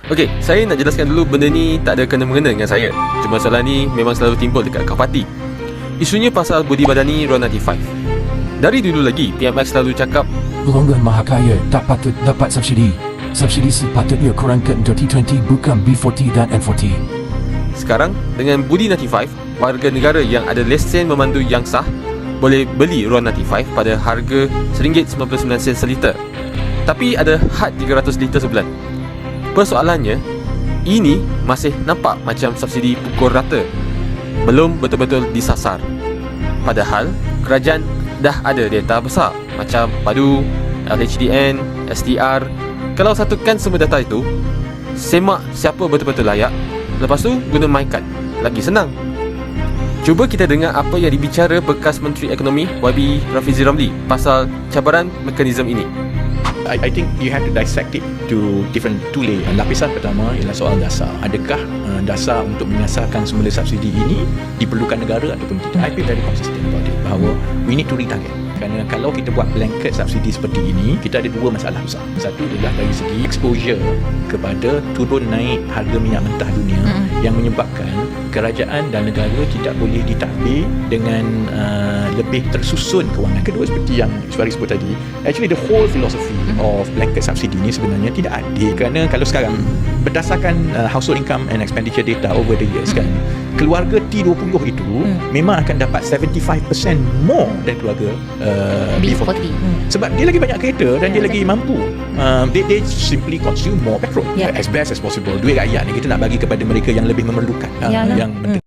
Okey, saya nak jelaskan dulu benda ni tak ada kena-mengena dengan saya. Cuma soalan ni memang selalu timbul dekat Kapati. Isunya pasal budi badani RON95. Dari dulu lagi, PMX selalu cakap Golongan maha kaya tak patut dapat subsidi. Subsidi sepatutnya kurangkan 2020 bukan B40 dan N40. sekarang dengan budi 95, warga negara yang ada lesen memandu yang sah boleh beli RON95 pada harga RM1.99 seliter. Tapi ada had 300 liter sebulan. Persoalannya, ini masih nampak macam subsidi pukul rata, belum betul-betul disasar. Padahal kerajaan dah ada data besar macam padu, LHDN, STR. Kalau satukan semua data itu, semak siapa betul-betul layak, lepas tu guna MyCard. Lagi senang. Cuba kita dengar apa yang dibicara bekas Menteri Ekonomi YB Rafizi Ramli pasal cabaran mekanisme ini. I think you have to dissect it to different two layer. Lapisan pertama ialah soal dasar. Adakah dasar untuk menyasarkan semula subsidi ini diperlukan negara ataupun tidak? I feel very consistent about it, bahawa we need to retarget. Kerana kalau kita buat blanket subsidi seperti ini, kita ada dua masalah besar. Satu adalah dari segi exposure kepada turun naik harga minyak mentah dunia yang menyebabkan kerajaan dan negara tidak boleh ditadbir dengan lebih tersusun kewangan. Kedua, seperti yang Iswari sebut tadi, actually the whole philosophy of blanket subsidi ni sebenarnya tidak adil. Kerana kalau sekarang berdasarkan household income and expenditure data over the years kan, keluarga T20 itu memang akan dapat 75% more dari keluarga B40. Sebab dia lagi banyak kereta dan dia lagi mampu. They simply consume more petrol as best as possible. Duit rakyat ni kita nak bagi kepada mereka yang lebih memerlukan, yang